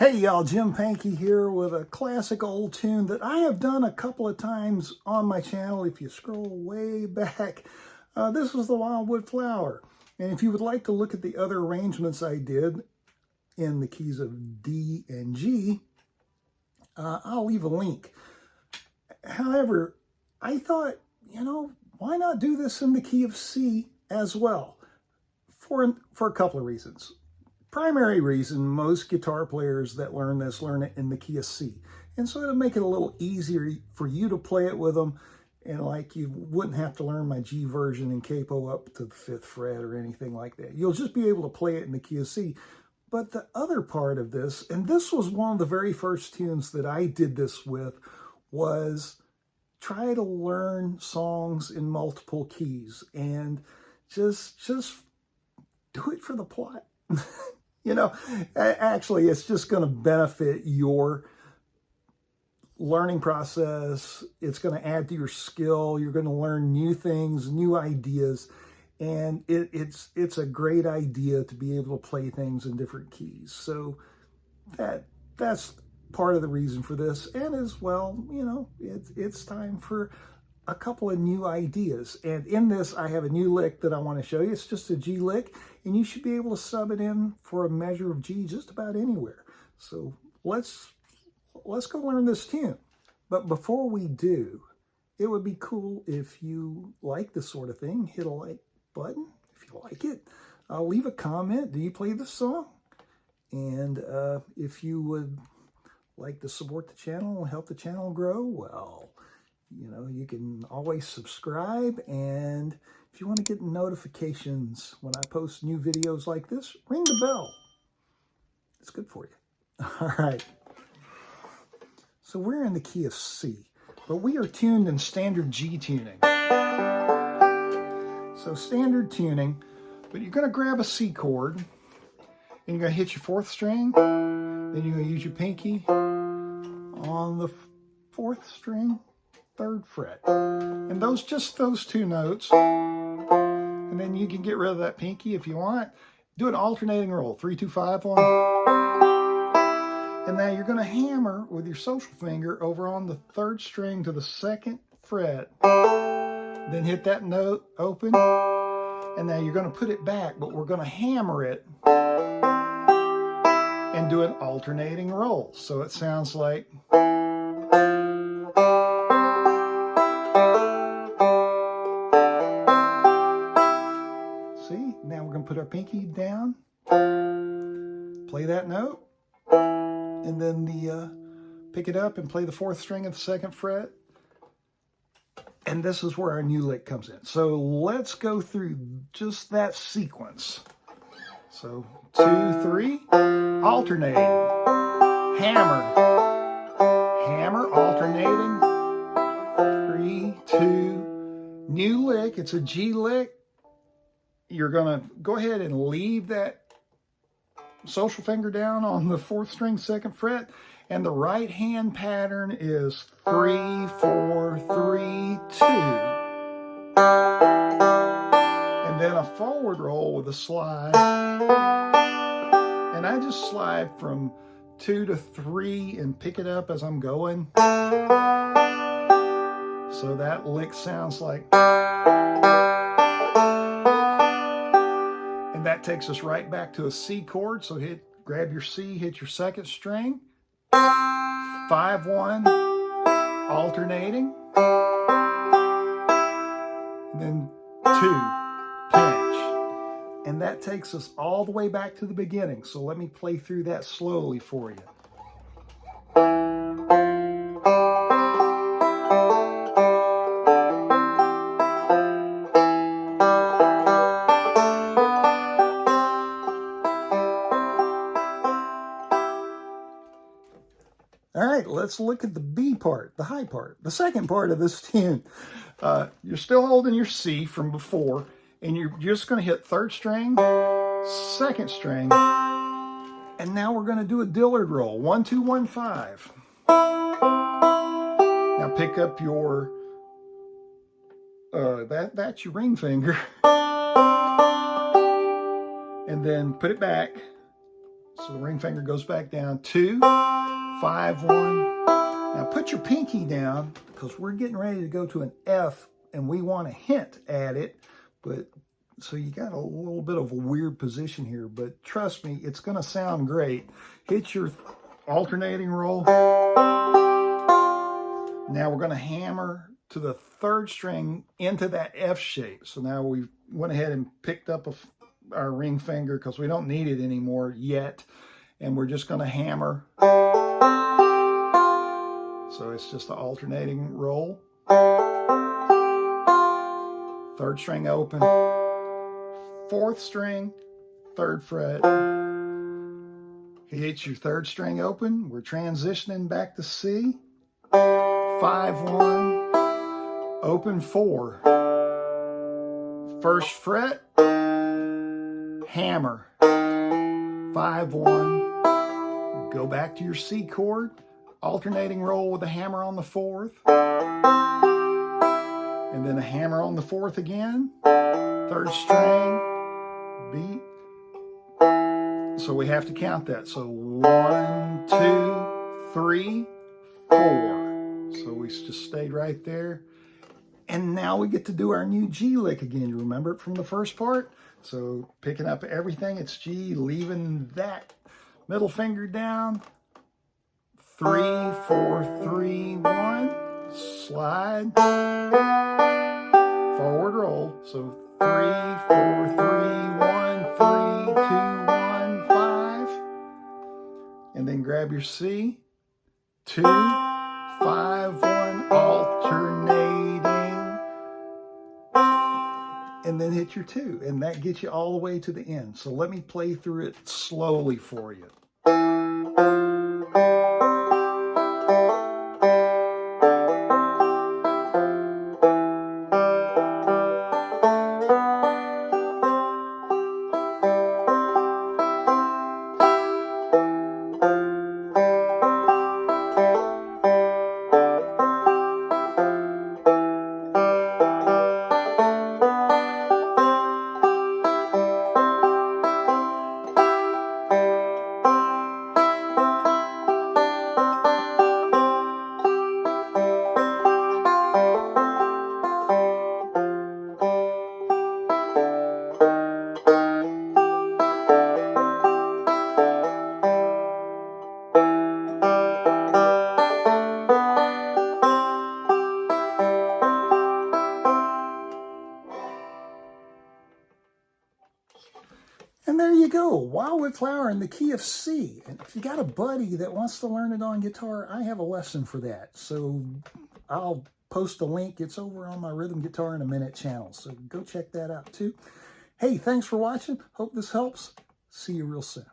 Hey y'all, Jim Pankey here with a classic old tune that I have done a couple of times on my channel. If you scroll way back, this was the Wildwood Flower. And if you would like to look at the other arrangements I did in the keys of D and G, I'll leave a link. However, I thought, why not do this in the key of C as well? For a couple of reasons. Primary reason, most guitar players that learn this learn it in the key of C. And so it'll make it a little easier for you to play it with them. And like you wouldn't have to learn my G version and capo up to the 5th fret or anything like that. You'll just be able to play it in the key of C. But the other part of this, and this was one of the very first tunes that I did this with, was try to learn songs in multiple keys and just do it for the plot. Actually, it's just going to benefit your learning process. It's going to add to your skill. You're going to learn new things, new ideas, and it's a great idea to be able to play things in different keys. So that's part of the reason for this. And as well, it's time for a couple of new ideas. And in this, I have a new lick that I want to show you. It's just a G lick, and you should be able to sub it in for a measure of G just about anywhere. So let's go learn this tune. But before we do, it would be cool if you like this sort of thing. Hit a like button if you like it. Leave a comment. Do you play this song? And if you would like to support the channel and help the channel grow, well, you can always subscribe, and if you want to get notifications when I post new videos like this, ring the bell. It's good for you. All right. So we're in the key of C, but we are tuned in standard G tuning. So standard tuning, but you're going to grab a C chord, and you're going to hit your 4th string, then you're going to use your pinky on the 4th string, 3rd fret, and those two notes, and then you can get rid of that pinky if you want. Do an alternating roll, 3 2 5 1, and now you're going to hammer with your social finger over on the 3rd string to the 2nd fret, then hit that note open, and now you're going to put it back, but we're going to hammer it and do an alternating roll, so it sounds like. Now we're going to put our pinky down, play that note, and then pick it up and play the 4th string of the 2nd fret. And this is where our new lick comes in. So let's go through just that sequence. So 2, 3, alternating, hammer, hammer, alternating, 3, 2, new lick. It's a G lick. You're going to go ahead and leave that social finger down on the 4th string, 2nd fret, and the right hand pattern is 3, 4, 3, 2. And then a forward roll with a slide. And I just slide from 2 to 3 and pick it up as I'm going. So that lick sounds like. And that takes us right back to a C chord. So grab your C, hit your 2nd string, 5 1, alternating, then 2, pinch, and that takes us all the way back to the beginning. So let me play through that slowly for you. All right, let's look at the B part, the high part, the second part of this tune. You're still holding your C from before, and you're just going to hit 3rd string, 2nd string, and now we're going to do a Dillard roll, 1 2 1 5. Now pick up your that's your ring finger, and then put it back So the ring finger goes back down. 2, 5, 1. Now put your pinky down because we're getting ready to go to an F and we want to hint at it. But so you got a little bit of a weird position here, but trust me, it's going to sound great. Hit your alternating roll. Now we're going to hammer to the 3rd string into that F shape. So now we went ahead and picked up our ring finger because we don't need it anymore yet. And we're just going to hammer. So it's just an alternating roll. 3rd string open. 4th string, 3rd fret. Hit your 3rd string open. We're transitioning back to C. 5, 1. Open 4. 1st fret. Hammer. 5, 1. Go back to your C chord. Alternating roll with a hammer on the 4th. And then a hammer on the 4th again. 3rd string. Beat. So we have to count that. So 1, 2, 3, 4. So we just stayed right there. And now we get to do our new G lick again. You remember it from the first part? So picking up everything, it's G, leaving that middle finger down. 3, 4, 3, 1. Slide. Forward roll. So 3, 4, 3, 1, 3, 2, 1, 5. And then grab your C. 2, 5, 1, alternating. And then hit your 2. And that gets you all the way to the end. So let me play through it slowly for you. And there you go, Wildwood Flower in the key of C. And if you got a buddy that wants to learn it on guitar, I have a lesson for that. So I'll post a link. It's over on my Rhythm Guitar in a Minute channel. So go check that out too. Hey, thanks for watching. Hope this helps. See you real soon.